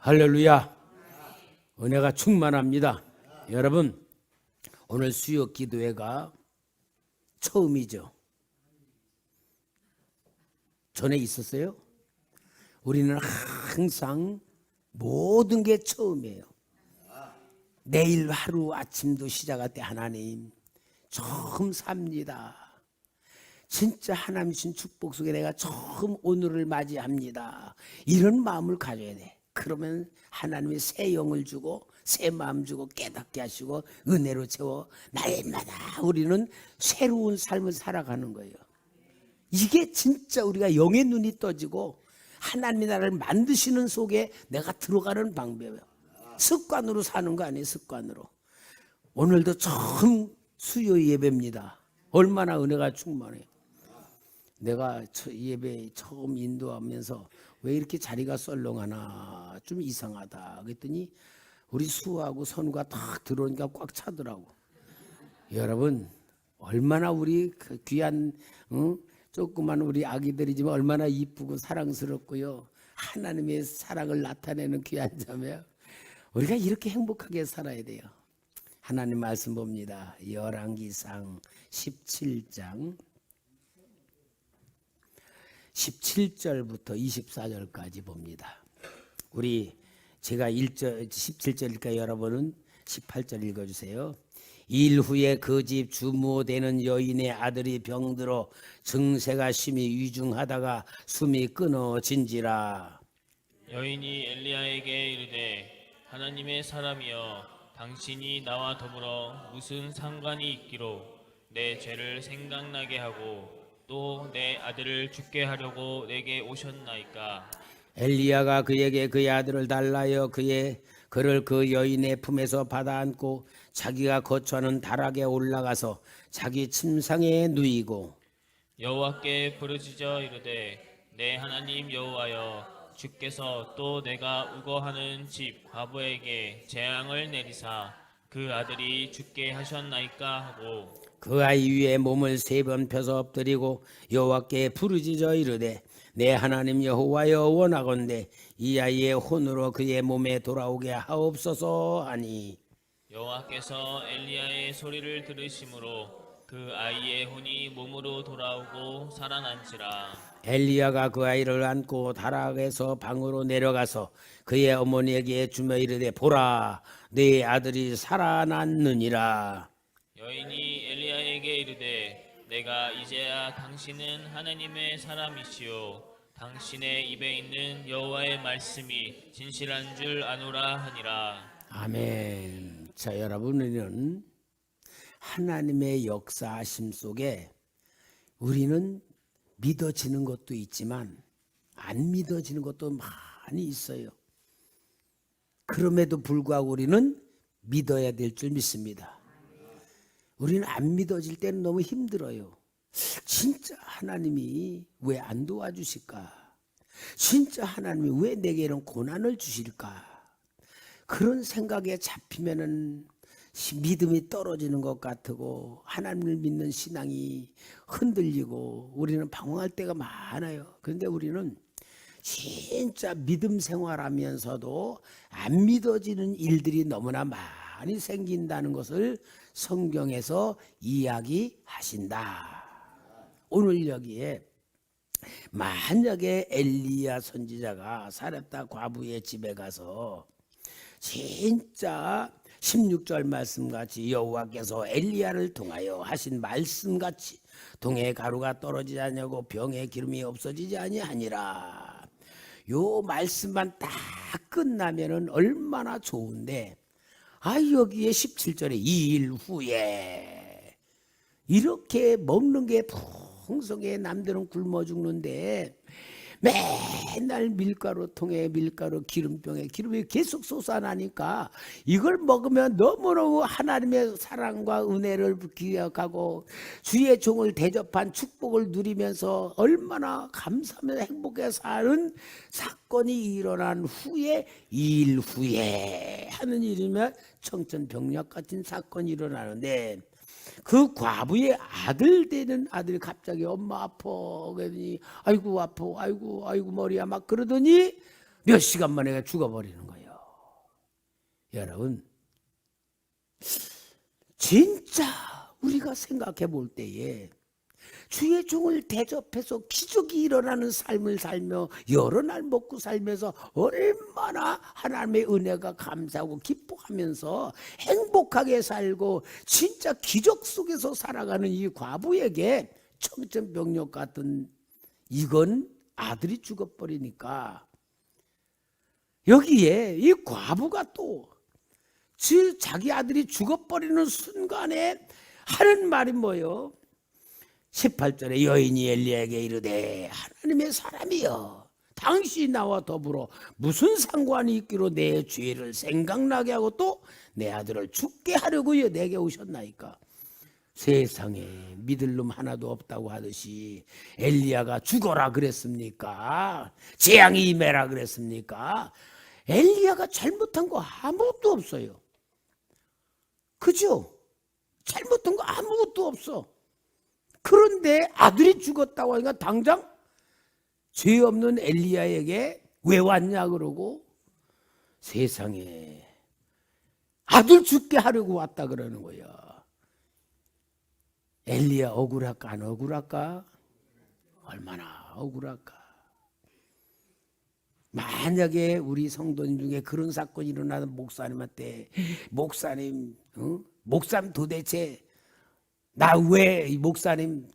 할렐루야. 은혜가 충만합니다. 여러분, 오늘 수요 기도회가 처음이죠. 전에 있었어요? 우리는 항상 모든 게 처음이에요. 내일 하루 아침도 시작할 때 하나님 처음 삽니다. 진짜 하나님 주신 축복 속에 내가 처음 오늘을 맞이합니다. 이런 마음을 가져야 돼. 그러면 하나님이 새 영을 주고 새 마음 주고 깨닫게 하시고 은혜로 채워 날마다 우리는 새로운 삶을 살아가는 거예요. 이게 진짜 우리가 영의 눈이 떠지고 하나님이 나를 만드시는 속에 내가 들어가는 방법이에요. 습관으로 사는 거 아니에요. 습관으로. 오늘도 처음 수요 예배입니다. 얼마나 은혜가 충만해요. 내가 예배 처음 인도하면서 왜 이렇게 자리가 썰렁하나 좀 이상하다 그랬더니 우리 수하고 선우가 딱 들어오니까 꽉 차더라고. 여러분 얼마나 우리 그 귀한 조그만 우리 아기들이지만 얼마나 이쁘고 사랑스럽고요. 하나님의 사랑을 나타내는 귀한 자매요. 우리가 이렇게 행복하게 살아야 돼요. 하나님 말씀 봅니다. 열왕기상 17장 17절부터 24절까지 봅니다. 제가 17절이니까 여러분은 18절 읽어주세요. 일 후에 그 집 주모 되는 여인의 아들이 병들어 증세가 심히 위중하다가 숨이 끊어진지라. 여인이 엘리야에게 이르되 하나님의 사람이여 당신이 나와 더불어 무슨 상관이 있기로 내 죄를 생각나게 하고 또 내 아들을 죽게 하려고 내게 오셨나이까. 엘리야가 그에게 그의 아들을 달라여 그를 그 여인의 품에서 받아 안고 자기가 거처하는 다락에 올라가서 자기 침상에 누이고 여호와께 부르짖어 이르되 내 하나님 여호와여 주께서 또 내가 우거하는 집 과부에게 재앙을 내리사 그 아들이 죽게 하셨나이까 하고 그 아이 위에 몸을 3번 펴서 엎드리고 여호와께 부르짖어 이르되 내 하나님 여호와여 원하건대 이 아이의 혼으로 그의 몸에 돌아오게 하옵소서 하니 여호와께서 엘리야의 소리를 들으심으로 그 아이의 혼이 몸으로 돌아오고 살아난지라. 엘리야가 그 아이를 안고 다락에서 방으로 내려가서 그의 어머니에게 주며 이르되 보라 네 아들이 살아났느니라. 여인이 엘리야에게 이르되 내가 이제야 당신은 하나님의 사람이시오 당신의 입에 있는 여호와의 말씀이 진실한 줄 아노라 하니라. 아멘. 자, 여러분은 하나님의 역사하심 속에 우리는 믿어지는 것도 있지만 안 믿어지는 것도 많이 있어요. 그럼에도 불구하고 우리는 믿어야 될 줄 믿습니다. 우리는 안 믿어질 때는 너무 힘들어요. 진짜 하나님이 왜 안 도와주실까? 진짜 하나님이 왜 내게 이런 고난을 주실까? 그런 생각에 잡히면은 믿음이 떨어지는 것 같고 하나님을 믿는 신앙이 흔들리고 우리는 방황할 때가 많아요. 그런데 우리는 진짜 믿음 생활하면서도 안 믿어지는 일들이 너무나 많이 생긴다는 것을 성경에서 이야기하신다. 오늘 여기에 만약에 엘리야 선지자가 사렙다 과부의 집에 가서 진짜 16절 말씀같이 여호와께서 엘리야를 통하여 하신 말씀같이 동에 가루가 떨어지지 아니하고 병에 기름이 없어지지 아니하니라. 요 말씀만 딱 끝나면은 얼마나 좋은데 여기에 17절에 2일 후에 이렇게 먹는 게 풍성해. 남들은 굶어 죽는데 맨날 밀가루 통에 밀가루 기름병에 기름이 계속 솟아나니까 이걸 먹으면 너무너무 하나님의 사랑과 은혜를 기억하고 주의 종을 대접한 축복을 누리면서 얼마나 감사하며 행복해 사는 사건이 일어난 후에 2일 후에 하는 일이면 청천벽력 같은 사건이 일어나는데 그 과부의 아들 되는 아들이 갑자기 엄마 아파 그러더니 아이고 아파 아이고 머리야 막 그러더니 몇 시간 만에 죽어버리는 거예요. 여러분, 진짜 우리가 생각해 볼 때에 주의 종을 대접해서 기적이 일어나는 삶을 살며 여러 날 먹고 살면서 얼마나 하나님의 은혜가 감사하고 기뻐하면서 행복하게 살고 진짜 기적 속에서 살아가는 이 과부에게 청천벽력 같은 이건 아들이 죽어버리니까 여기에 이 과부가 또 자기 아들이 죽어버리는 순간에 하는 말이 뭐예요? 18절에 여인이 엘리야에게 이르되 하나님의 사람이여 당신이 나와 더불어 무슨 상관이 있기로 내 죄를 생각나게 하고 또 내 아들을 죽게 하려고요 내게 오셨나이까. 세상에 믿을 놈 하나도 없다고 하듯이 엘리야가 죽어라 그랬습니까? 재앙이 임해라 그랬습니까? 엘리야가 잘못한 거 아무것도 없어요. 그죠? 잘못한 거 아무것도 없어. 그런데 아들이 죽었다고 하니까 당장 죄 없는 엘리야에게 왜 왔냐 그러고 세상에 아들 죽게 하려고 왔다 그러는 거야. 엘리야 억울할까 안 억울할까? 얼마나 억울할까? 만약에 우리 성도님 중에 그런 사건이 일어나는 목사님한테 목사님 도대체 나 왜 목사님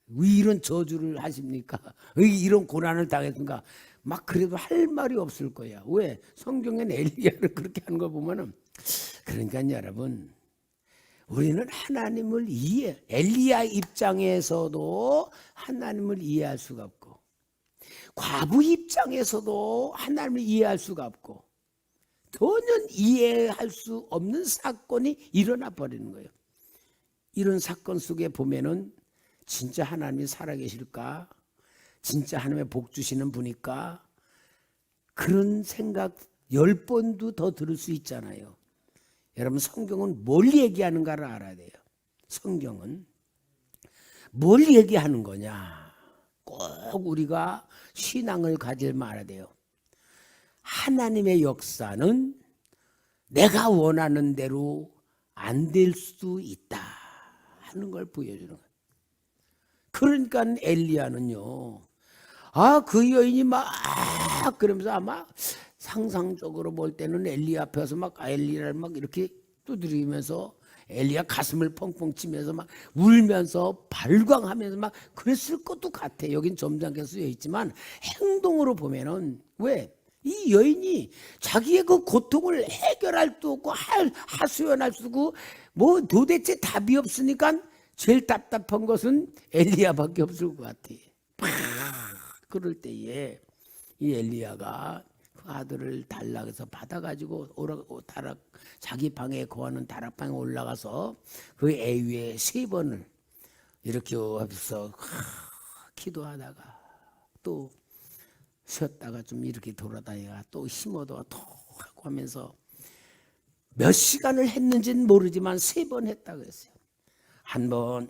왜 이런 저주를 하십니까? 왜 이런 고난을 당했습니까? 막 그래도 할 말이 없을 거야. 왜? 성경엔 엘리야를 그렇게 하는 걸 보면은 그러니까 여러분 우리는 하나님을 엘리야 입장에서도 하나님을 이해할 수가 없고 과부 입장에서도 하나님을 이해할 수가 없고 전혀 이해할 수 없는 사건이 일어나 버리는 거예요. 이런 사건 속에 보면은 진짜 하나님이 살아계실까? 진짜 하나님의 복 주시는 분일까? 그런 생각 10번도 더 들을 수 있잖아요. 여러분 성경은 뭘 얘기하는가를 알아야 돼요. 성경은 뭘 얘기하는 거냐? 꼭 우리가 신앙을 가지면 알아야 돼요. 하나님의 역사는 내가 원하는 대로 안 될 수 있다 하는 걸 보여주는 거예요. 그러니까 엘리야는요. 그 여인이 막 그러면서 아마 상상적으로 볼 때는 엘리야 앞에서 막 엘리야를 막 이렇게 두드리면서 엘리야 가슴을 펑펑 치면서 막 울면서 발광하면서 막 그랬을 것도 같아. 여긴 점잖게 쓰여 있지만 행동으로 보면은 왜? 이 여인이 자기의 그 고통을 해결할 수도 없고 하소연할 수도 없고 뭐 도대체 답이 없으니까 제일 답답한 것은 엘리야밖에 없을 것 같아. 그럴 때에 이 엘리야가 그 아들을 달락해서 받아가지고 자기 방에 거하는 다락방에 올라가서 그 애 위에 3번을 이렇게 하면서 기도하다가 또 쉬었다가 좀 이렇게 돌아다니다가 또 힘어도 또 하고 하면서 몇 시간을 했는지는 모르지만 3번 했다고 했어요. 1번,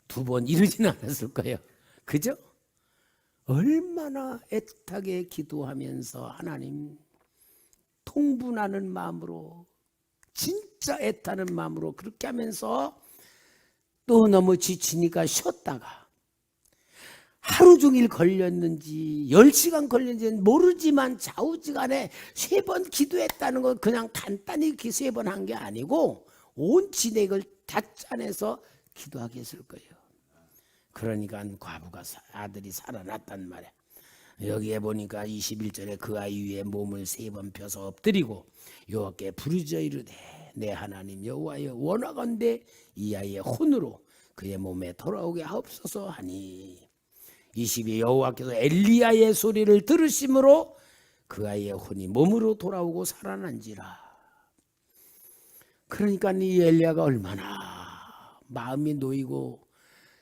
2번 이러지는 않았을 거예요. 그죠? 얼마나 애타게 기도하면서 하나님 통분하는 마음으로 진짜 애타는 마음으로 그렇게 하면서 또 너무 지치니까 쉬었다가 하루 종일 걸렸는지 10시간 걸렸는지는 모르지만 좌우지간에 3번 기도했다는 건 그냥 간단히 3번 한 게 아니고 온 진액을 다 짜내서 기도하게 했을 거예요. 그러니까 과부가 아들이 살아났단 말이야. 여기에 보니까 21절에 그 아이 위에 몸을 3번 펴서 엎드리고 여호와께 부르짖어 이르되 내 하나님 여호와여 원하건대 이 아이의 혼으로 그의 몸에 돌아오게 하옵소서 하니 22 여호와께서 엘리야의 소리를 들으심으로 그 아이의 혼이 몸으로 돌아오고 살아난지라. 그러니까 이 엘리야가 얼마나 마음이 놓이고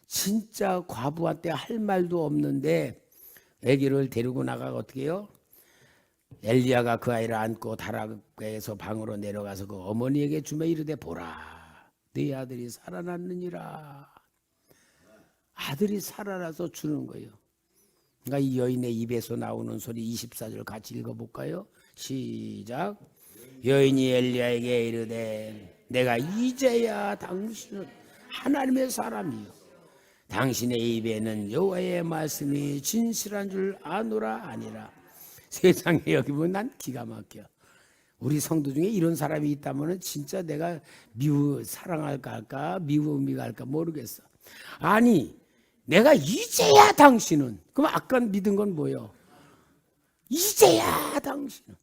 진짜 과부한테 할 말도 없는데 아기를 데리고 나가고 어떻게 해요? 엘리야가 그 아이를 안고 다락에서 방으로 내려가서 그 어머니에게 주며 이르되 보라 네 아들이 살아났느니라. 아들이 살아나서 주는 거예요. 그러니까 이 여인의 입에서 나오는 소리 24절 같이 읽어볼까요? 시작. 여인이 엘리야에게 이르되 내가 이제야 당신은 하나님의 사람이요 당신의 입에는 여호와의 말씀이 진실한 줄 아노라 아니라. 세상에 여기 보면 난 기가 막혀. 우리 성도 중에 이런 사람이 있다면 진짜 내가 사랑할까 할까 미움이 갈까 모르겠어. 아니 내가 이제야 당신은, 그럼 아까 믿은 건 뭐예요? 이제야 당신은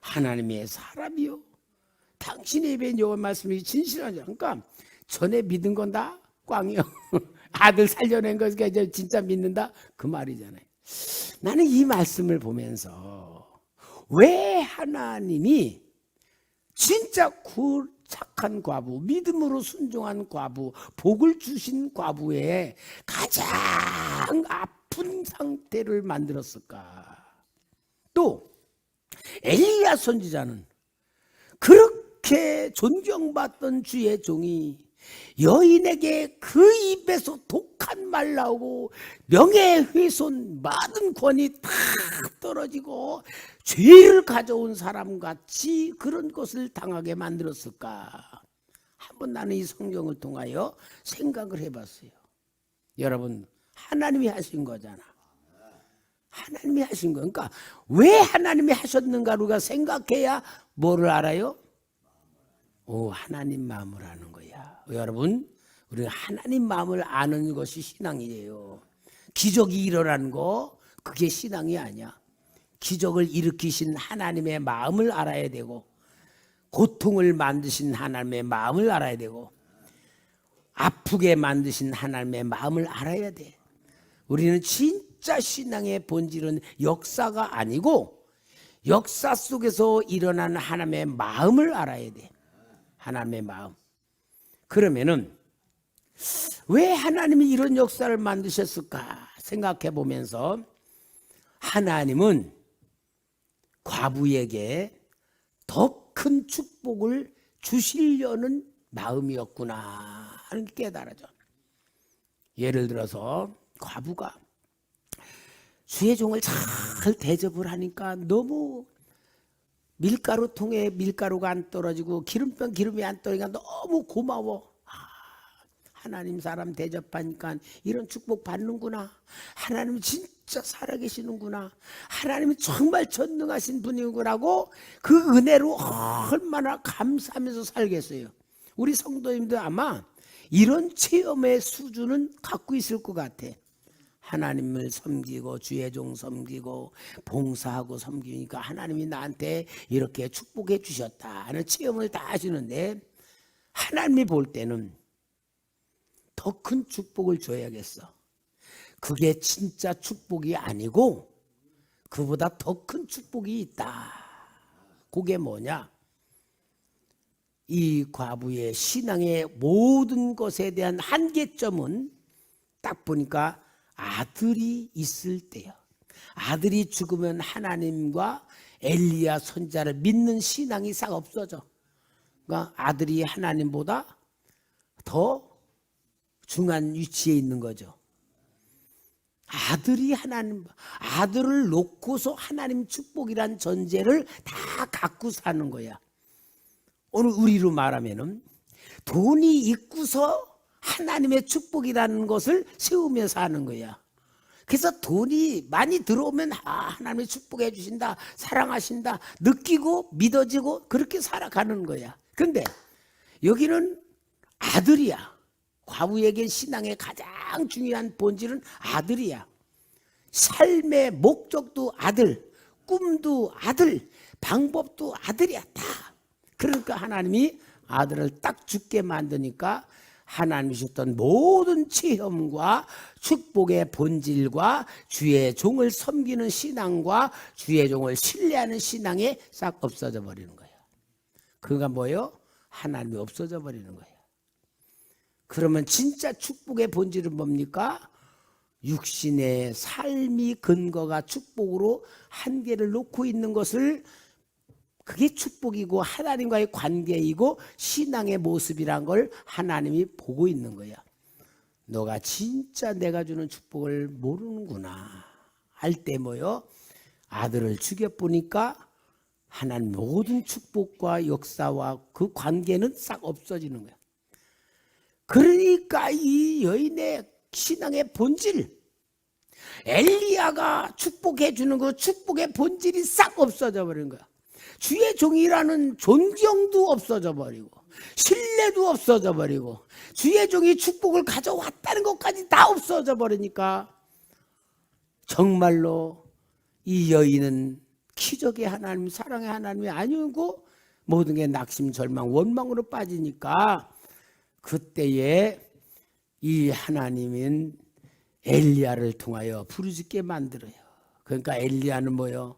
하나님의 사람이요 당신의 입에 여호와 말씀이 진실한 줄. 그러니까 전에 믿은 건 다 꽝이요. 아들 살려낸 거니까 이제 진짜 믿는다 그 말이잖아요. 나는 이 말씀을 보면서 왜 하나님이 진짜 착한 과부, 믿음으로 순종한 과부, 복을 주신 과부의 가장 아픈 상태를 만들었을까? 또 엘리야 선지자는 그렇게 존경받던 주의 종이 여인에게 그 입에서 독한 말 나오고 명예훼손 모든 권이 다 떨어지고 죄를 가져온 사람같이 그런 것을 당하게 만들었을까? 한번 나는 이 성경을 통하여 생각을 해봤어요. 여러분 하나님이 하신 거잖아. 하나님이 하신 거. 그러니까 왜 하나님이 하셨는가 우리가 생각해야 뭐를 알아요? 하나님 마음을 아는 거야. 여러분 우리가 하나님 마음을 아는 것이 신앙이에요. 기적이 일어나는 거 그게 신앙이 아니야. 기적을 일으키신 하나님의 마음을 알아야 되고 고통을 만드신 하나님의 마음을 알아야 되고 아프게 만드신 하나님의 마음을 알아야 돼. 우리는 진짜 신앙의 본질은 역사가 아니고 역사 속에서 일어나는 하나님의 마음을 알아야 돼. 하나님의 마음. 그러면은 왜 하나님이 이런 역사를 만드셨을까 생각해 보면서 하나님은 과부에게 더 큰 축복을 주시려는 마음이었구나 하는 게 깨달아져. 예를 들어서 과부가 주의 종을 잘 대접을 하니까 너무 밀가루통에 밀가루가 안 떨어지고 기름병 기름이 안 떨어지니까 너무 고마워. 하나님 사람 대접하니까 이런 축복 받는구나. 하나님 진짜 살아계시는구나. 하나님이 정말 전능하신 분이구나고 그 은혜로 얼마나 감사하면서 살겠어요. 우리 성도님도 아마 이런 체험의 수준은 갖고 있을 것 같아. 하나님을 섬기고 주의 종 섬기고 봉사하고 섬기니까 하나님이 나한테 이렇게 축복해 주셨다 하는 체험을 다 하시는데 하나님이 볼 때는 더 큰 축복을 줘야겠어. 그게 진짜 축복이 아니고 그보다 더 큰 축복이 있다. 그게 뭐냐? 이 과부의 신앙의 모든 것에 대한 한계점은 딱 보니까 아들이 있을 때요. 아들이 죽으면 하나님과 엘리야 선자를 믿는 신앙이 싹 없어져. 그러니까 아들이 하나님보다 더 중요한 위치에 있는 거죠. 아들이 하나님, 아들을 놓고서 하나님 축복이란 전제를 다 갖고 사는 거야. 오늘 우리로 말하면은 돈이 있고서 하나님의 축복이라는 것을 세우며 사는 거야. 그래서 돈이 많이 들어오면 하나님의 축복해 주신다, 사랑하신다 느끼고 믿어지고 그렇게 살아가는 거야. 근데 여기는 아들이야. 과부에게 신앙의 가장 중요한 본질은 아들이야. 삶의 목적도 아들, 꿈도 아들, 방법도 아들이야. 다. 그러니까 하나님이 아들을 딱 죽게 만드니까 하나님이 주셨던 모든 체험과 축복의 본질과 주의 종을 섬기는 신앙과 주의 종을 신뢰하는 신앙이 싹 없어져 버리는 거예요. 그가 뭐예요? 하나님이 없어져 버리는 거예요. 그러면 진짜 축복의 본질은 뭡니까? 육신의 삶이 근거가 축복으로 한계를 놓고 있는 것을 그게 축복이고 하나님과의 관계이고 신앙의 모습이란 걸 하나님이 보고 있는 거야. 너가 진짜 내가 주는 축복을 모르는구나 할 때 뭐요? 아들을 죽여보니까 하나님 모든 축복과 역사와 그 관계는 싹 없어지는 거야. 그러니까 이 여인의 신앙의 본질, 엘리야가 축복해 주는 그 축복의 본질이 싹 없어져 버린 거야. 주의 종이라는 존경도 없어져 버리고 신뢰도 없어져 버리고 주의 종이 축복을 가져왔다는 것까지 다 없어져 버리니까 정말로 이 여인은 기적의 하나님, 사랑의 하나님이 아니고 모든 게 낙심, 절망, 원망으로 빠지니까 그때에 이 하나님은 엘리야를 통하여 부르짖게 만들어요. 그러니까 엘리야는 뭐요?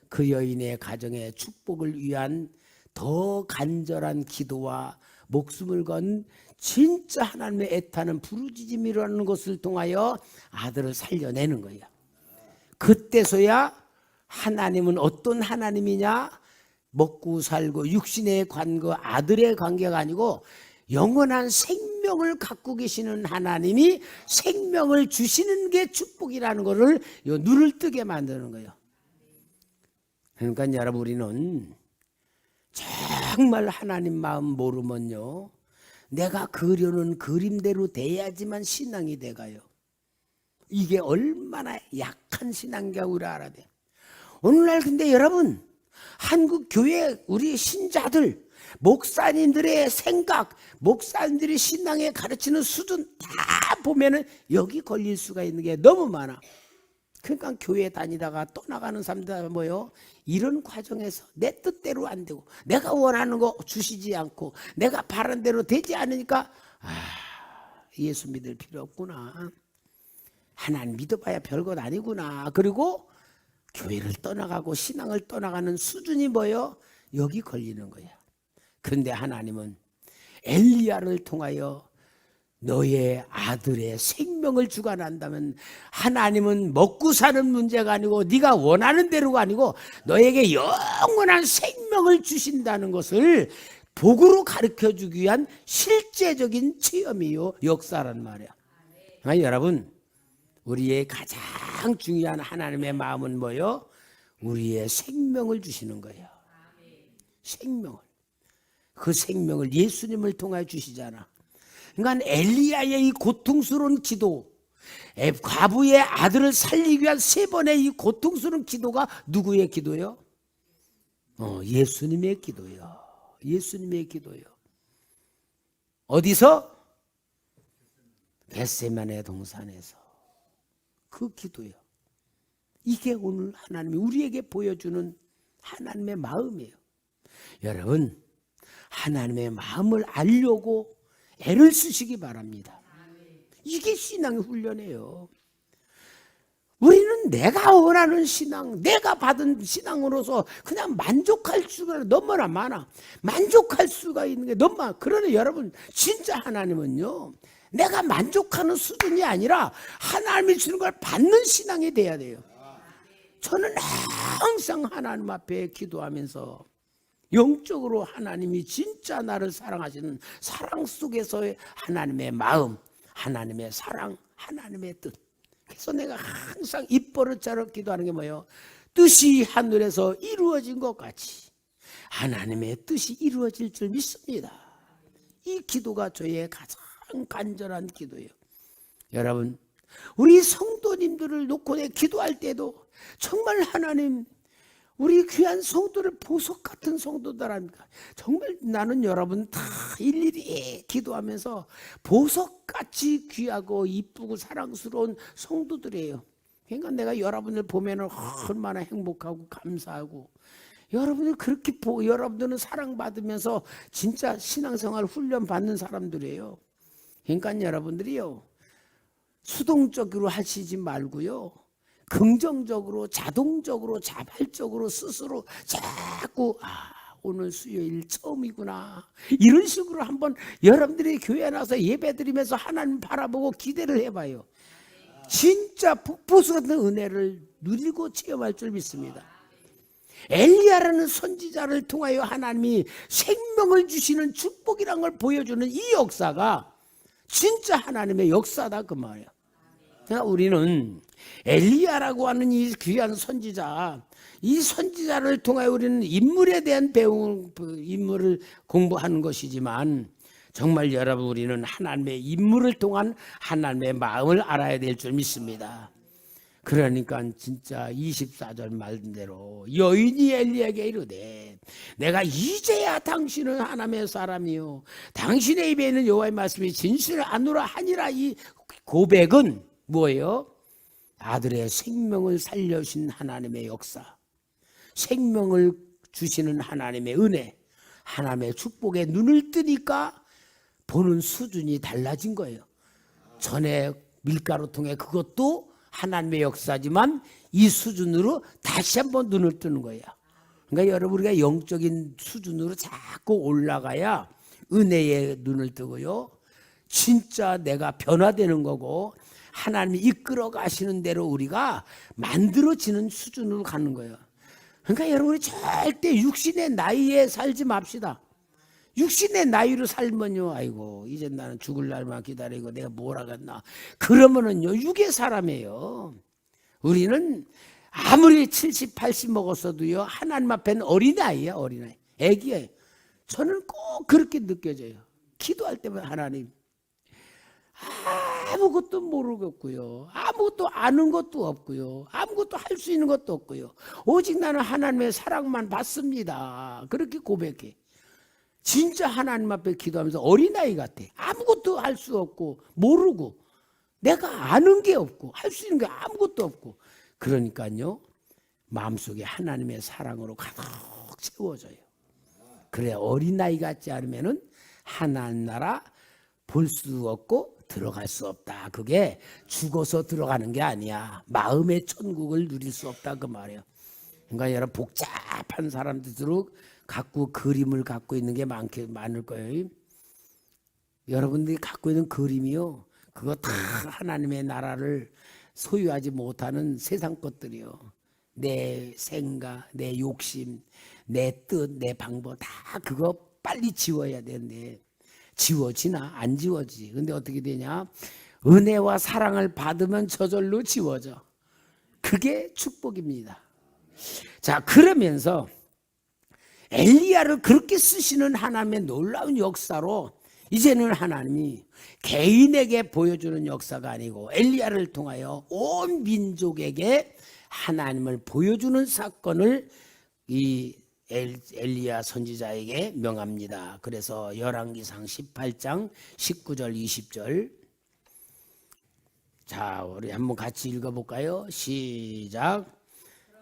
그 여인의 가정의 축복을 위한 더 간절한 기도와 목숨을 건 진짜 하나님의 애타는 부르짖음이라는 것을 통하여 아들을 살려내는 거예요. 그때서야 하나님은 어떤 하나님이냐? 먹고 살고 육신의 관계, 아들의 관계가 아니고 영원한 생명을 갖고 계시는 하나님이 생명을 주시는 게 축복이라는 것을 눈을 뜨게 만드는 거예요. 그러니까 여러분, 우리는 정말 하나님 마음 모르면요, 내가 그려놓은 그림대로 돼야지만 신앙이 돼가요. 이게 얼마나 약한 신앙인가 우리 알아야 돼. 오늘날 근데 여러분, 한국 교회 우리 신자들, 목사님들의 생각, 목사님들이 신앙에 가르치는 수준 다 보면은 여기 걸릴 수가 있는 게 너무 많아. 그러니까 교회 다니다가 떠나가는 사람들 뭐요? 이런 과정에서 내 뜻대로 안 되고 내가 원하는 거 주시지 않고 내가 바라는 대로 되지 않으니까 예수 믿을 필요 없구나. 하나님 믿어봐야 별것 아니구나. 그리고 교회를 떠나가고 신앙을 떠나가는 수준이 뭐요? 여기 걸리는 거야. 그런데 하나님은 엘리야를 통하여 너의 아들의 생명을 주관한다면 하나님은 먹고 사는 문제가 아니고 네가 원하는 대로가 아니고 너에게 영원한 생명을 주신다는 것을 복으로 가르쳐주기 위한 실제적인 체험이요 역사란 말이야. 여러분, 우리의 가장 중요한 하나님의 마음은 뭐요? 우리의 생명을 주시는 거예요. 생명을. 그 생명을 예수님을 통하여 주시잖아. 그러니까 엘리야의 이 고통스러운 기도, 과부의 아들을 살리기 위한 3번의 이 고통스러운 기도가 누구의 기도요? 예수님의 기도요. 예수님의 기도요. 어디서? 겟세마네 동산에서. 그 기도요. 이게 오늘 하나님이 우리에게 보여주는 하나님의 마음이에요. 여러분, 하나님의 마음을 알려고 애를 쓰시기 바랍니다. 이게 신앙의 훈련이에요. 우리는 내가 원하는 신앙, 내가 받은 신앙으로서 그냥 만족할 수가 너무나 많아. 만족할 수가 있는 게 너무 많아. 그러나 여러분, 진짜 하나님은요, 내가 만족하는 수준이 아니라 하나님이 주는 걸 받는 신앙이 돼야 돼요. 저는 항상 하나님 앞에 기도하면서 영적으로 하나님이 진짜 나를 사랑하시는 사랑 속에서의 하나님의 마음, 하나님의 사랑, 하나님의 뜻. 그래서 내가 항상 입버릇처럼 기도하는 게 뭐예요? 뜻이 하늘에서 이루어진 것 같이 하나님의 뜻이 이루어질 줄 믿습니다. 이 기도가 저의 가장 간절한 기도예요. 여러분, 우리 성도님들을 놓고 내 기도할 때도 정말 하나님, 우리 귀한 성도를 보석 같은 성도들 아닙니까? 정말 나는 여러분 다 일일이 기도하면서 보석같이 귀하고 이쁘고 사랑스러운 성도들이에요. 그러니까 내가 여러분을 보면 얼마나 행복하고 감사하고, 여러분을 그렇게 보고 여러분들은 사랑받으면서 진짜 신앙생활 훈련 받는 사람들이에요. 그러니까 여러분들이요, 수동적으로 하시지 말고요, 긍정적으로, 자동적으로, 자발적으로 스스로 자꾸 오늘 수요일 처음이구나, 이런 식으로 한번 여러분들이 교회에 나와서 예배드리면서 하나님 바라보고 기대를 해봐요. 진짜 폭포수 같은 은혜를 누리고 체험할 줄 믿습니다. 엘리야라는 선지자를 통하여 하나님이 생명을 주시는 축복이란 걸 보여주는 이 역사가 진짜 하나님의 역사다 그 말이야. 그러니까 우리는 엘리야라고 하는 이 귀한 선지자, 이 선지자를 통하여 우리는 인물에 대한 인물을 공부하는 것이지만 정말 여러분 우리는 하나님의 인물을 통한 하나님의 마음을 알아야 될 줄 믿습니다. 그러니까 진짜 24절 말대로 여인이 엘리야에게 이르되 내가 이제야 당신은 하나님의 사람이요 당신의 입에 있는 여호와의 말씀이 진실을 아노라 하니라. 이 고백은 뭐예요? 아들의 생명을 살려주신 하나님의 역사, 생명을 주시는 하나님의 은혜, 하나님의 축복에 눈을 뜨니까 보는 수준이 달라진 거예요. 전에 밀가루 통에 그것도 하나님의 역사지만 이 수준으로 다시 한번 눈을 뜨는 거예요. 그러니까 여러분 우리가 영적인 수준으로 자꾸 올라가야 은혜에 눈을 뜨고요. 진짜 내가 변화되는 거고 하나님이 이끌어 가시는 대로 우리가 만들어지는 수준으로 가는 거예요. 그러니까 여러분이 절대 육신의 나이에 살지 맙시다. 육신의 나이로 살면요, 아이고 이제 나는 죽을 날만 기다리고 내가 뭘 하겠나, 그러면은요 육의 사람이에요. 우리는 아무리 70, 80 먹었어도요 하나님 앞에는 어린아이야. 어린아이, 애기예요. 저는 꼭 그렇게 느껴져요. 기도할 때마다 하나님 아무것도 모르겠고요, 아무것도 아는 것도 없고요, 아무것도 할 수 있는 것도 없고요, 오직 나는 하나님의 사랑만 받습니다. 그렇게 고백해. 진짜 하나님 앞에 기도하면서 어린아이 같아. 아무것도 할 수 없고 모르고 내가 아는 게 없고 할 수 있는 게 아무것도 없고, 그러니까요 마음속에 하나님의 사랑으로 가득 채워져요. 그래 어린아이 같지 않으면은 하나님 나라 볼 수 없고 들어갈 수 없다. 그게 죽어서 들어가는 게 아니야. 마음의 천국을 누릴 수 없다 그 말이에요. 그러니까 여러분 복잡한 사람들수록 갖고 그림을 갖고 있는 게 많을 거예요. 여러분들이 갖고 있는 그림이요, 그거 다 하나님의 나라를 소유하지 못하는 세상 것들이요. 내 생각, 내 욕심, 내 뜻, 내 방법 다 그거 빨리 지워야 되는데 지워지나? 안 지워지. 근데 어떻게 되냐? 은혜와 사랑을 받으면 저절로 지워져. 그게 축복입니다. 자, 그러면서 엘리야를 그렇게 쓰시는 하나님의 놀라운 역사로 이제는 하나님이 개인에게 보여주는 역사가 아니고 엘리야를 통하여 온 민족에게 하나님을 보여주는 사건을 이 엘리야 선지자에게 명합니다. 그래서 열왕기상 18장 19절 20절, 자 우리 한번 같이 읽어볼까요? 시작.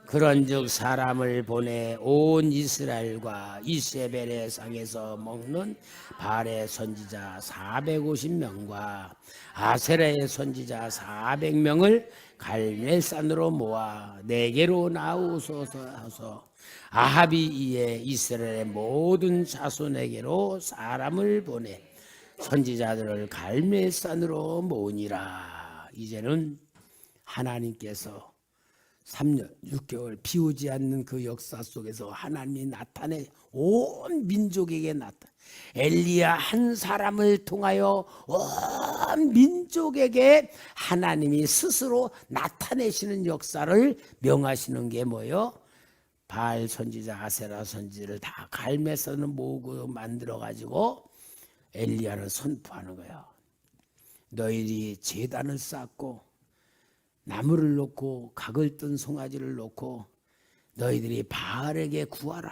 그런즉 사람을 보내 온 이스라엘과 이세벨의 상에서 먹는 발의 선지자 450명과 아세라의 선지자 400명을 갈멜산으로 모아 내게로 나오소서 하소. 아합이 이에 이스라엘의 모든 자손에게로 사람을 보내 선지자들을 갈멜산으로 모으니라. 이제는 하나님께서 3년 6개월 비오지 않는 그 역사 속에서 하나님이 나타내 온 민족에게 엘리야 한 사람을 통하여 온 민족에게 하나님이 스스로 나타내시는 역사를 명하시는 게 뭐예요? 바알 선지자, 아세라 선지자를 다 갈매서는 모으고 만들어 가지고 엘리야는 선포하는 거예요. 너희들이 제단을 쌓고 나무를 놓고 각을 뜬 송아지를 놓고 너희들이 바알에게 구하라.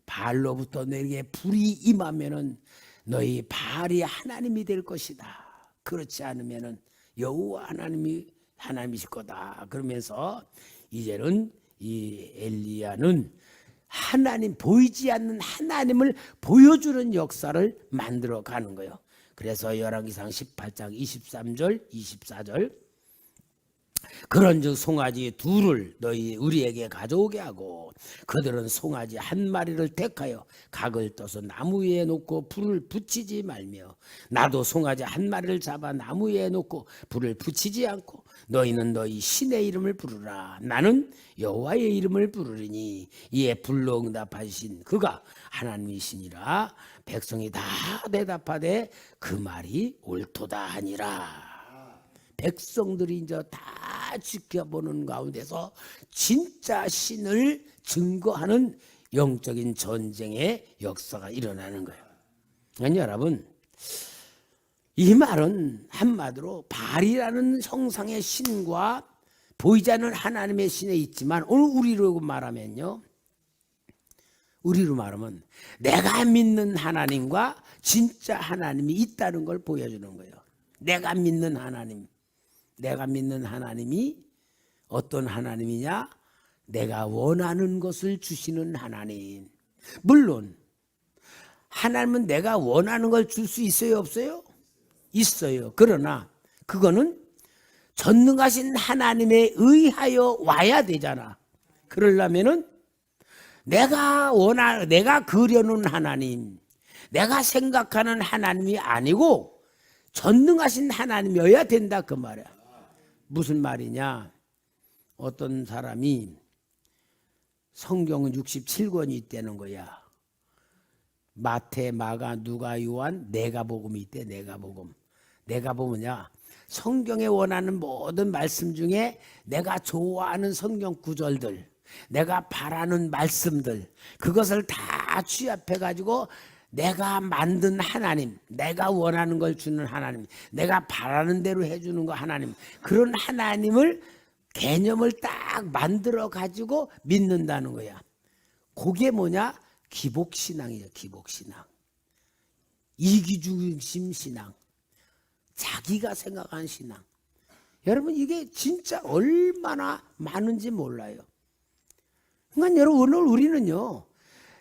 바알로부터 너희에게 불이 임하면은 너희 바알이 하나님이 될 것이다. 그렇지 않으면은 여호와 하나님이실 거다. 그러면서 이제는 이 엘리야는 하나님, 보이지 않는 하나님을 보여주는 역사를 만들어 가는 거예요. 그래서 열왕기상 18장 23절 24절, 그런즉 송아지 둘을 너희 우리에게 가져오게 하고 그들은 송아지 한 마리를 택하여 각을 떠서 나무 위에 놓고 불을 붙이지 말며 나도 송아지 한 마리를 잡아 나무 위에 놓고 불을 붙이지 않고 너희는 너희 신의 이름을 부르라. 나는 여호와의 이름을 부르리니 이에 불로 응답하신 그가 하나님이시니라. 백성이 다 대답하되 그 말이 옳도다 하니라. 백성들이 이제 다 지켜보는 가운데서 진짜 신을 증거하는 영적인 전쟁의 역사가 일어나는 거예요. 그러니까 여러분, 이 말은 한마디로 바알이라는 형상의 신과 보이지 않는 하나님의 신에 있지만 오늘 우리로 말하면 내가 믿는 하나님과 진짜 하나님이 있다는 걸 보여주는 거예요. 내가 믿는 하나님이 어떤 하나님이냐? 내가 원하는 것을 주시는 하나님. 물론 하나님은 내가 원하는 걸 줄 수 있어요, 없어요? 있어요. 그러나 그거는 전능하신 하나님에 의하여 와야 되잖아. 그러려면은 내가 그려놓은 하나님, 내가 생각하는 하나님이 아니고 전능하신 하나님이어야 된다 그 말이야. 무슨 말이냐? 어떤 사람이 성경은 67권이 있다는 거야. 마태, 마가, 누가, 요한, 내가복음이 있대. 내가복음이냐? 성경에 원하는 모든 말씀 중에 내가 좋아하는 성경 구절들, 내가 바라는 말씀들, 그것을 다 취합해 가지고 내가 만든 하나님, 내가 원하는 걸 주는 하나님, 내가 바라는 대로 해주는 거 하나님, 그런 하나님을 개념을 딱 만들어 가지고 믿는다는 거야. 그게 뭐냐? 기복신앙이에요. 기복신앙. 이기중심 신앙. 자기가 생각한 신앙. 여러분 이게 진짜 얼마나 많은지 몰라요. 그러니까 여러분 오늘 우리는요,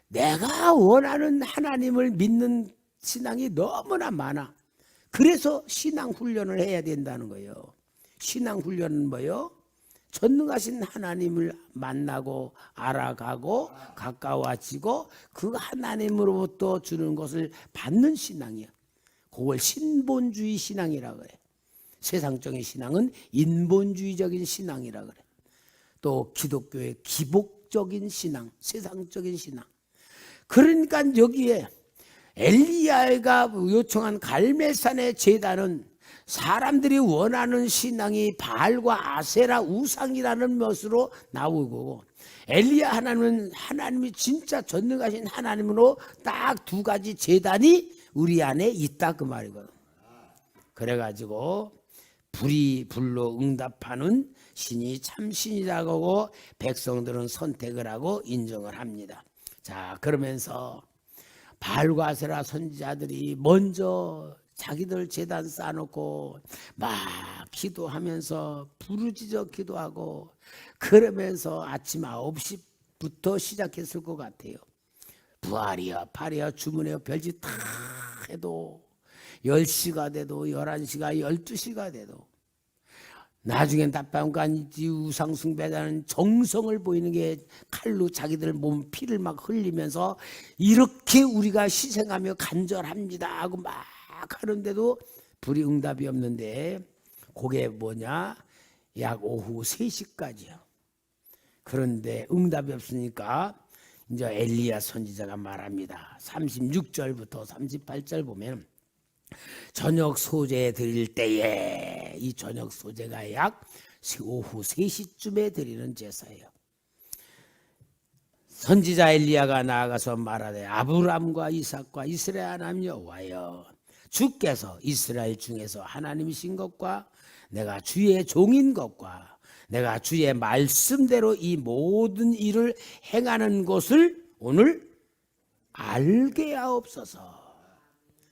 내가 원하는 하나님을 믿는 신앙이 너무나 많아. 그래서 신앙 훈련을 해야 된다는 거예요. 신앙 훈련은 뭐예요? 전능하신 하나님을 만나고 알아가고 가까워지고 그 하나님으로부터 주는 것을 받는 신앙이야. 그걸 신본주의 신앙이라 그래. 세상적인 신앙은 인본주의적인 신앙이라 그래. 또 기독교의 기복적인 신앙, 세상적인 신앙. 그러니까 여기에 엘리야가 요청한 갈멜산의 제단은 사람들이 원하는 신앙이 바알과 아세라 우상이라는 것으로 나오고, 엘리야 하나님이 진짜 전능하신 하나님으로 딱 두 가지 제단이 우리 안에 있다 그 말이거든. 그래가지고 불로 응답하는 신이 참신이라고 하고 백성들은 선택을 하고 인정을 합니다. 자, 그러면서 바알과 아세라 선지자들이 먼저 자기들 제단 쌓아놓고 막 기도하면서 부르짖어 기도하고 그러면서 아침 9시부터 시작했을 것 같아요. 부활이야 팔이야 주문해요 별짓 다 해도 10시가 돼도 11시가 12시가 돼도 나중엔 답답한지 우상숭배자는 정성을 보이는 게 칼로 자기들 몸 피를 막 흘리면서 이렇게 우리가 희생하며 간절합니다 하고 막 하는데도 불이 응답이 없는데 그게 뭐냐? 약 오후 3시까지요. 그런데 응답이 없으니까 이제 엘리야 선지자가 말합니다. 36절부터 38절 보면 저녁 소제 드릴 때에, 이 저녁 소제가 약 오후 3시쯤에 드리는 제사예요. 선지자 엘리야가 나아가서 말하되 아브람과 이삭과 이스라엘 하나님 여호와여, 주께서 이스라엘 중에서 하나님이신 것과 내가 주의 종인 것과 내가 주의 말씀대로 이 모든 일을 행하는 것을 오늘 알게 하옵소서.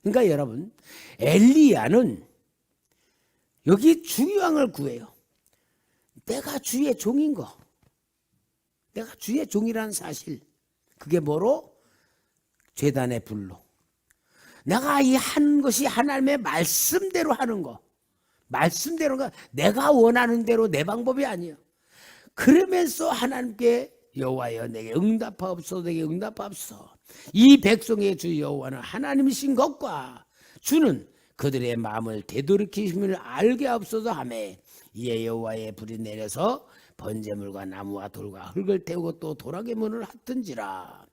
그러니까 여러분, 엘리야는 여기 중요한 걸 구해요. 내가 주의 종인 거, 내가 주의 종이라는 사실, 그게 뭐로? 제단의 불로 내가 이 하는 것이 하나님의 말씀대로 하는 거, 말씀대로가 내가 원하는 대로 내 방법이 아니에요. 그러면서 하나님께 여호와여 내게 응답하옵소서 내게 응답하옵소서. 이 백성의 주 여호와는 하나님이신 것과 주는 그들의 마음을 되돌이키심을 알게 하옵소서 하매 이에 여호와의 불이 내려서 번제물과 나무와 돌과 흙을 태우고 또 도라개문을 핫든지라.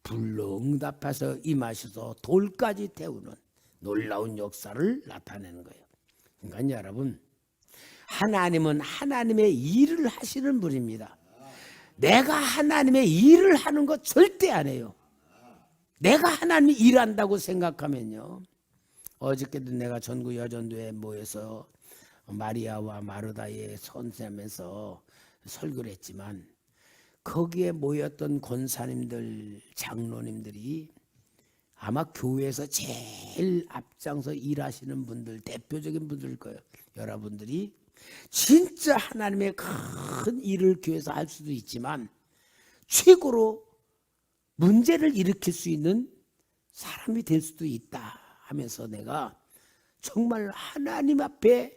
불로 응답하셔서 임하셔서 돌까지 태우는 놀라운 역사를 나타내는 거예요. 그러니까 여러분 하나님은 하나님의 일을 하시는 분입니다. 내가 하나님의 일을 하는 거 절대 안 해요. 내가 하나님이 일한다고 생각하면요. 어저께도 내가 전국 여전도에 모여서 마리아와 마르다의 선생하면서 설교를 했지만 거기에 모였던 권사님들, 장로님들이 아마 교회에서 제일 앞장서 일하시는 분들, 대표적인 분들일 거예요. 여러분들이 진짜 하나님의 큰 일을 교회에서 할 수도 있지만 최고로 문제를 일으킬 수 있는 사람이 될 수도 있다 하면서 내가 정말 하나님 앞에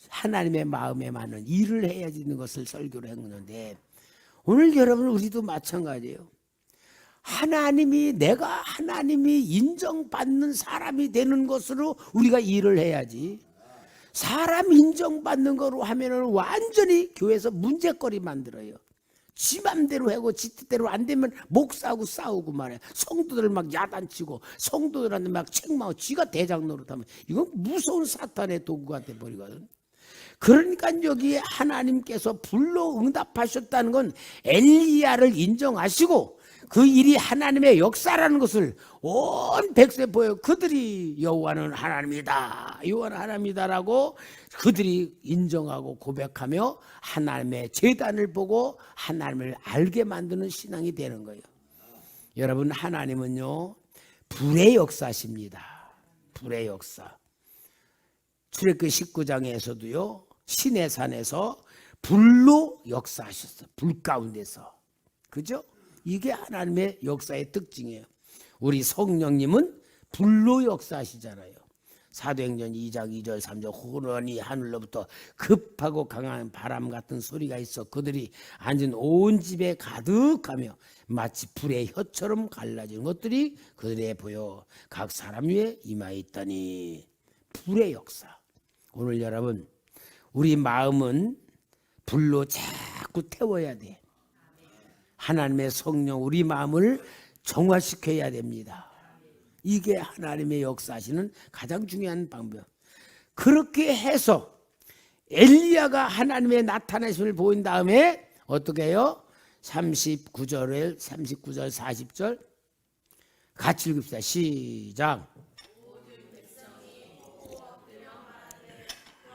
하나님의 마음에 맞는 일을 해야 되는 것을 설교를 했는데 오늘 여러분 우리도 마찬가지예요. 하나님이 인정받는 사람이 되는 것으로 우리가 일을 해야지. 사람 인정받는 거로 하면은 완전히 교회에서 문제거리 만들어요. 지 맘대로 하고 지 뜻대로 안 되면 목사하고 싸우고 말이야. 성도들 막 야단치고 성도들한테 막 책망하고 지가 대장 노릇하면 이건 무서운 사탄의 도구가 돼버리거든. 그러니까 여기에 하나님께서 불로 응답하셨다는 건 엘리야를 인정하시고 그 일이 하나님의 역사라는 것을 온 백성에 보여. 그들이 여호와는 하나님이다, 여호와는 하나님이다라고 그들이 인정하고 고백하며 하나님의 제단을 보고 하나님을 알게 만드는 신앙이 되는 거예요. 여러분 하나님은요 불의 역사십니다. 불의 역사. 출애굽기 19장에서도요 신의 산에서 불로 역사하셨어. 불 가운데서. 그죠? 이게 하나님의 역사의 특징이에요. 우리 성령님은 불로 역사하시잖아요. 사도행전 2장 2절 3절 호련히 하늘로부터 급하고 강한 바람 같은 소리가 있어 그들이 앉은 온 집에 가득하며 마치 불의 혀처럼 갈라진 것들이 그들에 보여 각 사람 위에 임하여 있다니. 불의 역사. 오늘 여러분 우리 마음은 불로 자꾸 태워야 돼. 하나님의 성령 우리 마음을 정화시켜야 됩니다. 이게 하나님의 역사하시는 가장 중요한 방법. 그렇게 해서 엘리야가 하나님의 나타나심을 보인 다음에 어떻게 해요? 39절 40절 같이 읽읍시다. 시작.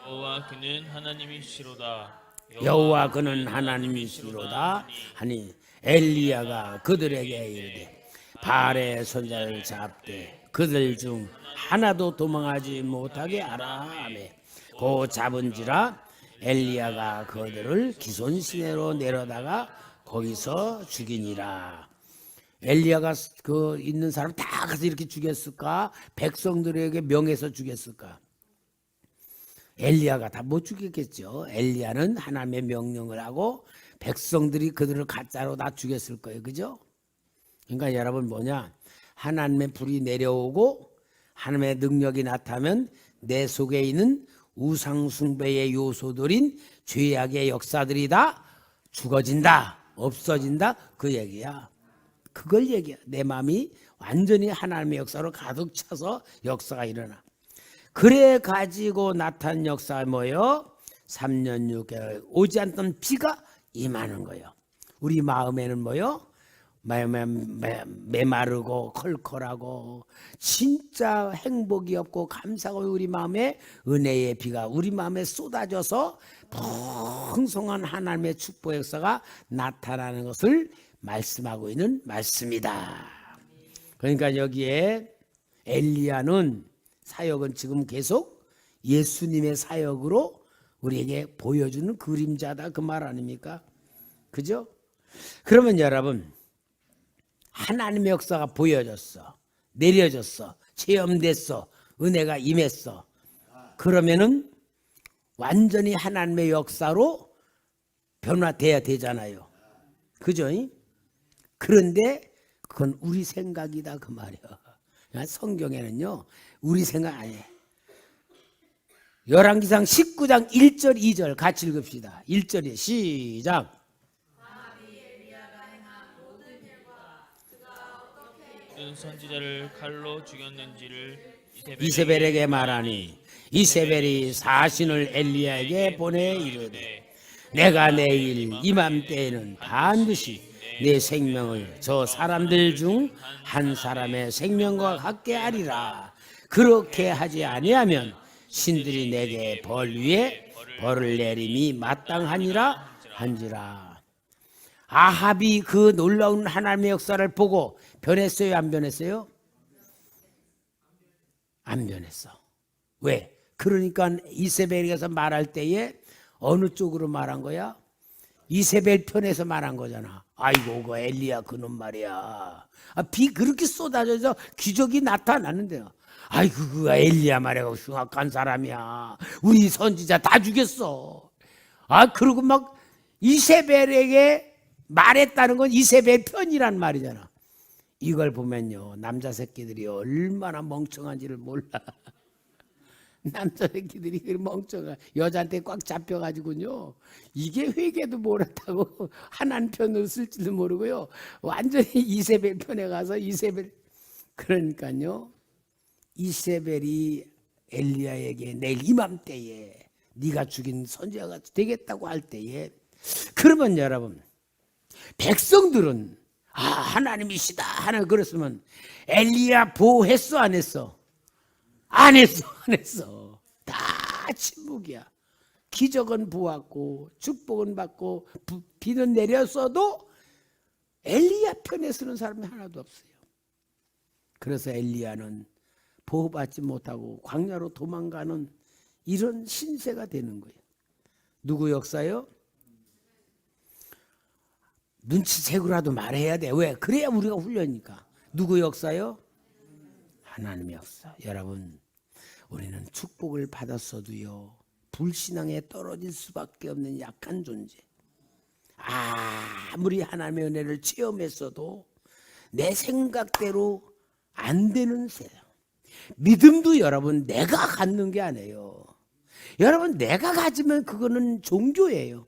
여호와 그는 하나님이시로다. 여호와 그는 하나님이시로다 하니 엘리야가 그들에게 이르되 발의 손자를 잡되 그들 중 하나도 도망하지 못하게 하라 하며 그 잡은지라 엘리야가 그들을 기손 시내로 내려다가 거기서 죽이니라. 엘리야가 그 있는 사람 다 가서 이렇게 죽였을까? 백성들에게 명해서 죽였을까? 엘리야가 다 못 죽였겠죠. 엘리야는 하나님의 명령을 하고 백성들이 그들을 가짜로 다 죽였을 거예요. 그죠? 그러니까 여러분 뭐냐? 하나님의 불이 내려오고 하나님의 능력이 나타나면 내 속에 있는 우상숭배의 요소들인 죄악의 역사들이 다 죽어진다, 없어진다 그 얘기야. 그걸 얘기야. 내 마음이 완전히 하나님의 역사로 가득 차서 역사가 일어나. 그래 가지고 나타난 역사가 뭐예요? 3년 6개월 오지 않던 비가 임하는 거예요. 우리 마음에는 뭐예요? 메마르고 컬컬하고 진짜 행복이 없고 감사가 우리 마음에 은혜의 비가 우리 마음에 쏟아져서 풍성한 하나님의 축복의 역사가 나타나는 것을 말씀하고 있는 말씀이다. 그러니까 여기에 엘리야는 사역은 지금 계속 예수님의 사역으로 우리에게 보여주는 그림자다 그 말 아닙니까? 그죠? 그러면 여러분 하나님의 역사가 보여졌어. 내려졌어. 체험됐어. 은혜가 임했어. 그러면은 완전히 하나님의 역사로 변화돼야 되잖아요. 그죠? 그런데 그건 우리 생각이다 그 말이야. 성경에는요 우리 생각 아니에요. 열왕기상 19장 1절 2절 같이 읽읍시다. 1절에 시작. 모든 선지자를 칼로 죽였는지를 이세벨에게 말하니 이세벨이 사신을 엘리야에게 보내 이르되 내가 내일 이맘때에는 반드시 내 생명을 저 사람들 중 한 사람의 생명과 같게 하리라. 그렇게 하지 아니하면 신들이 내게 벌 위에 벌을 내림이 마땅하니라 한지라. 아합이 그 놀라운 하나님의 역사를 보고 변했어요, 안 변했어요? 안 변했어. 왜? 그러니까 이세벨에게서 말할 때에 어느 쪽으로 말한 거야? 이세벨 편에서 말한 거잖아. 아이고 그 엘리야 그놈 말이야. 비 그렇게 쏟아져서 기적이 나타나는데요. 아이고 그 엘리야 말이야 흉악한 사람이야. 우리 선지자 다 죽였어. 그리고 막 이세벨에게 말했다는 건 이세벨 편이란 말이잖아. 이걸 보면요 남자 새끼들이 얼마나 멍청한지를 몰라. 남자 새끼들이 멍청한 여자한테 꽉 잡혀가지고요 이게 회개도 못했다고 하나님 편으로 쓸지도 모르고요 완전히 이세벨 편에 가서 이세벨. 그러니까요 이세벨이 엘리야에게 내일 이맘때에 네가 죽인 선지자가 되겠다고 할 때에 그러면 여러분 백성들은 하나님이시다 하나 그랬으면 엘리야 보호했어 안 했어? 안 했어 안 했어. 다 침묵이야. 기적은 보았고 축복은 받고 비는 내렸어도 엘리야 편에 서는 사람이 하나도 없어요. 그래서 엘리야는 보호받지 못하고 광야로 도망가는 이런 신세가 되는 거예요. 누구 역사요? 눈치채고라도 말해야 돼. 왜? 그래야 우리가 훈련이니까. 누구 역사요? 하나님의 역사. 여러분 우리는 축복을 받았어도요 불신앙에 떨어질 수밖에 없는 약한 존재. 아무리 하나님의 은혜를 체험했어도 내 생각대로 안 되는 세상. 믿음도 여러분 내가 갖는 게 아니에요. 여러분 내가 가지면 그거는 종교예요.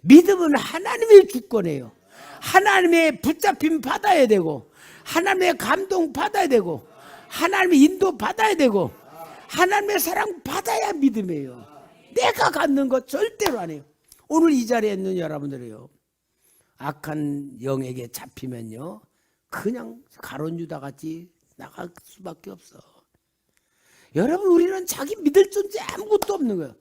믿음은 하나님의 주권이에요. 하나님의 붙잡힘 받아야 되고 하나님의 감동 받아야 되고 하나님의 인도 받아야 되고 하나님의 사랑 받아야 믿음이에요. 내가 갖는 것 절대로 안 해요. 오늘 이 자리에 있는 여러분들이요 악한 영에게 잡히면요 그냥 가론 유다 같이 나갈 수밖에 없어. 여러분 우리는 자기 믿을 존재 아무것도 없는 거예요.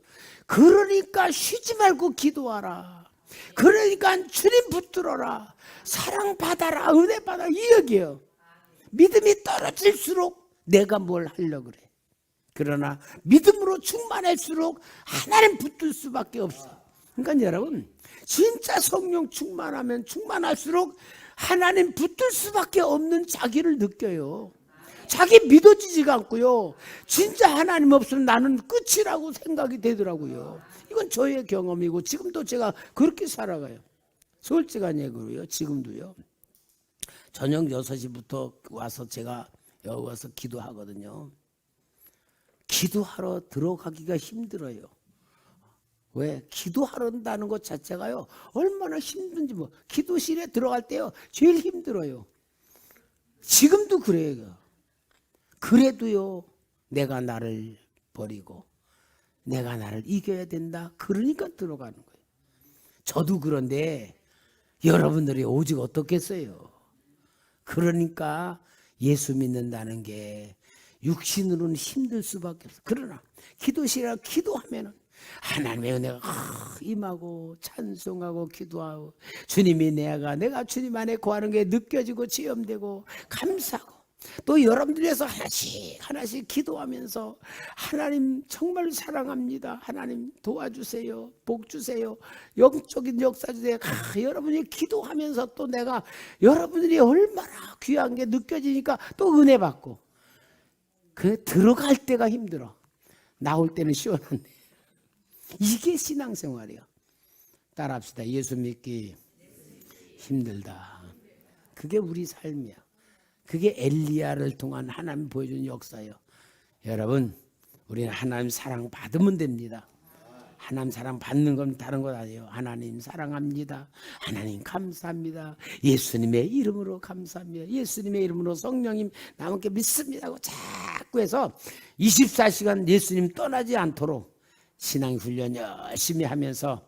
그러니까 쉬지 말고 기도하라. 그러니까 주님 붙들어라. 사랑 받아라. 은혜 받아라. 이 얘기예요. 믿음이 떨어질수록 내가 뭘 하려고 그래. 그러나 믿음으로 충만할수록 하나님 붙들 수밖에 없어. 그러니까 여러분 진짜 성령 충만하면 충만할수록 하나님 붙들 수밖에 없는 자기를 느껴요. 자기 믿어지지가 않고요 진짜 하나님 없으면 나는 끝이라고 생각이 되더라고요. 이건 저의 경험이고 지금도 제가 그렇게 살아가요. 솔직한 얘기로요 지금도요 저녁 6시부터 와서 제가 여기 와서 기도하거든요. 기도하러 들어가기가 힘들어요. 왜? 기도하는다는 것 자체가요 얼마나 힘든지 기도실에 들어갈 때요 제일 힘들어요. 지금도 그래요. 그래도요 내가 나를 버리고 내가 나를 이겨야 된다. 그러니까 들어가는 거예요. 저도 그런데 여러분들이 오직 어떻겠어요? 그러니까 예수 믿는다는 게 육신으로는 힘들 수밖에 없어요. 그러나 기도실에 기도하면은 하나님의 은혜가 임하고 찬송하고 기도하고 주님이 내가 주님 안에 거하는 게 느껴지고 체험되고 감사하고 또 여러분들에서 하나씩 기도하면서 하나님 정말 사랑합니다. 하나님 도와주세요. 복 주세요. 영적인 역사 주세요. 여러분이 기도하면서 또 내가 여러분들이 얼마나 귀한 게 느껴지니까 또 은혜 받고 그 들어갈 때가 힘들어. 나올 때는 시원한데 이게 신앙생활이에요. 따라합시다. 예수 믿기 힘들다. 그게 우리 삶이야. 그게 엘리야를 통한 하나님 보여준 역사예요. 여러분, 우리는 하나님 사랑 받으면 됩니다. 하나님 사랑 받는 건 다른 것 아니에요. 하나님 사랑합니다. 하나님 감사합니다. 예수님의 이름으로 감사합니다. 예수님의 이름으로 성령님 나무께 믿습니다 하고 자꾸 해서 24시간 예수님 떠나지 않도록 신앙 훈련 열심히 하면서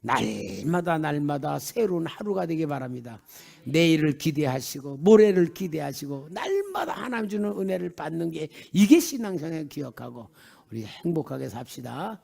날마다 새로운 하루가 되기 바랍니다. 내일을 기대하시고 모레를 기대하시고 날마다 하나님 주는 은혜를 받는 게 이게 신앙생활 기억하고 우리 행복하게 삽시다.